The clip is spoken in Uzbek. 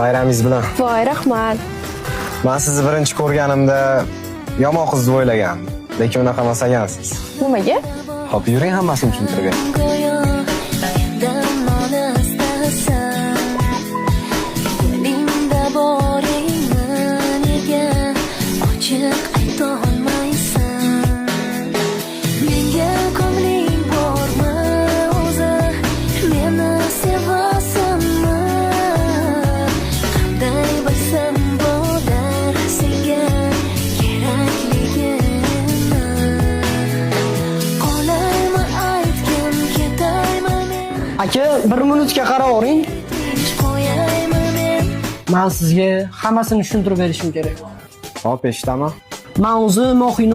Bayramingiz bilan. Voy, rahmat. Men sizni birinchi ko'rganimda yomon qiz deb o'ylagandim. Lekin unaqa emas ekansiz. Nimaga? Hop, yuring hammasini tushuntirib bering. Aka, 1 minutga qarab oling. Men sizga hammasini tushuntirib berishim kerak. Hop, eshitaman. Men o'zim Mohina